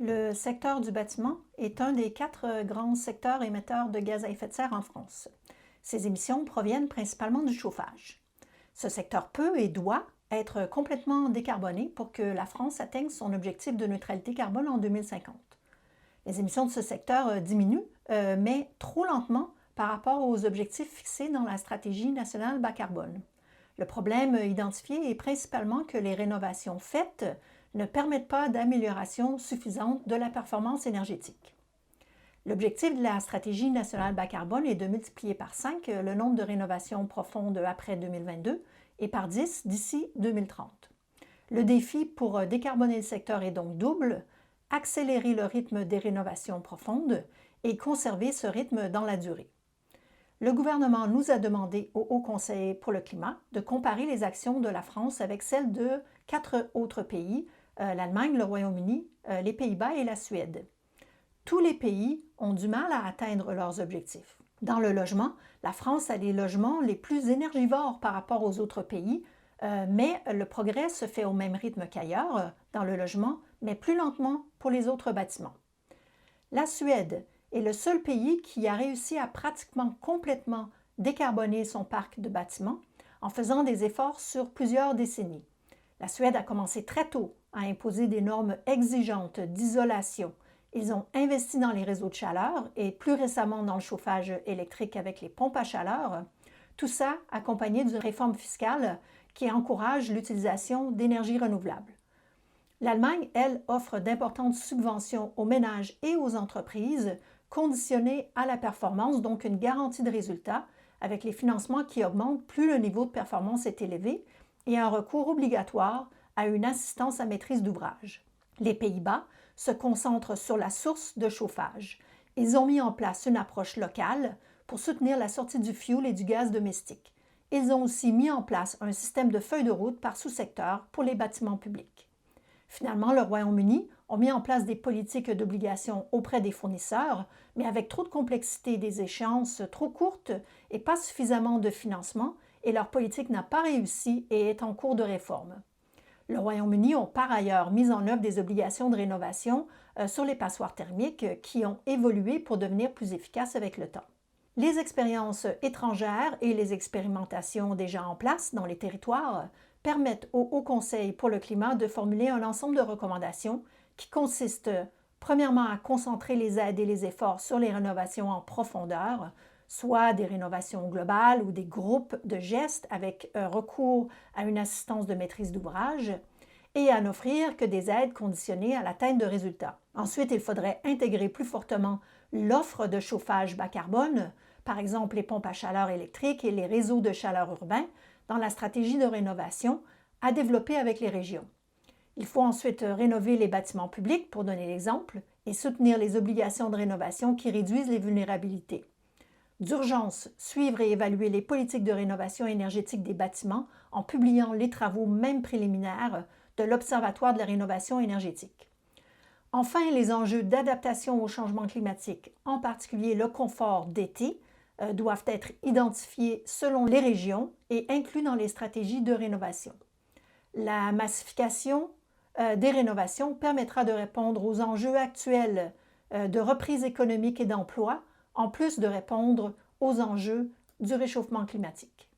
Le secteur du bâtiment est un des 4 grands secteurs émetteurs de gaz à effet de serre en France. Ces émissions proviennent principalement du chauffage. Ce secteur peut et doit être complètement décarboné pour que la France atteigne son objectif de neutralité carbone en 2050. Les émissions de ce secteur diminuent, mais trop lentement par rapport aux objectifs fixés dans la stratégie nationale bas carbone. Le problème identifié est principalement que les rénovations faites ne permettent pas d'amélioration suffisante de la performance énergétique. L'objectif de la stratégie nationale bas carbone est de multiplier par 5 le nombre de rénovations profondes après 2022 et par 10 d'ici 2030. Le défi pour décarboner le secteur est donc double: accélérer le rythme des rénovations profondes et conserver ce rythme dans la durée. Le gouvernement nous a demandé au Haut Conseil pour le climat de comparer les actions de la France avec celles de 4 autres pays, l'Allemagne, le Royaume-Uni, les Pays-Bas et la Suède. Tous les pays ont du mal à atteindre leurs objectifs. Dans le logement, la France a les logements les plus énergivores par rapport aux autres pays, mais le progrès se fait au même rythme qu'ailleurs dans le logement, mais plus lentement pour les autres bâtiments. La Suède est le seul pays qui a réussi à pratiquement complètement décarboner son parc de bâtiments en faisant des efforts sur plusieurs décennies. La Suède a commencé très tôt à imposer des normes exigeantes d'isolation. Ils ont investi dans les réseaux de chaleur et plus récemment dans le chauffage électrique avec les pompes à chaleur. Tout ça accompagné d'une réforme fiscale qui encourage l'utilisation d'énergies renouvelables. L'Allemagne, elle, offre d'importantes subventions aux ménages et aux entreprises conditionnées à la performance, donc une garantie de résultat, avec les financements qui augmentent plus le niveau de performance est élevé, et un recours obligatoire à une assistance à maîtrise d'ouvrage. Les Pays-Bas se concentrent sur la source de chauffage. Ils ont mis en place une approche locale pour soutenir la sortie du fioul et du gaz domestique. Ils ont aussi mis en place un système de feuilles de route par sous-secteur pour les bâtiments publics. Finalement, le Royaume-Uni a mis en place des politiques d'obligation auprès des fournisseurs, mais avec trop de complexité, des échéances trop courtes et pas suffisamment de financement, et leur politique n'a pas réussi et est en cours de réforme. Le Royaume-Uni a par ailleurs mis en œuvre des obligations de rénovation sur les passoires thermiques qui ont évolué pour devenir plus efficaces avec le temps. Les expériences étrangères et les expérimentations déjà en place dans les territoires permettent au Haut Conseil pour le climat de formuler un ensemble de recommandations qui consistent premièrement à concentrer les aides et les efforts sur les rénovations en profondeur, soit des rénovations globales ou des groupes de gestes avec recours à une assistance de maîtrise d'ouvrage, et à n'offrir que des aides conditionnées à l'atteinte de résultats. Ensuite, il faudrait intégrer plus fortement l'offre de chauffage bas carbone, par exemple les pompes à chaleur électriques et les réseaux de chaleur urbains, dans la stratégie de rénovation à développer avec les régions. Il faut ensuite rénover les bâtiments publics, pour donner l'exemple, et soutenir les obligations de rénovation qui réduisent les vulnérabilités. D'urgence, suivre et évaluer les politiques de rénovation énergétique des bâtiments en publiant les travaux, même préliminaires, de l'Observatoire de la rénovation énergétique. Enfin, les enjeux d'adaptation au changement climatique, en particulier le confort d'été, doivent être identifiés selon les régions et inclus dans les stratégies de rénovation. La massification des rénovations permettra de répondre aux enjeux actuels de reprise économique et d'emploi, en plus de répondre aux enjeux du réchauffement climatique.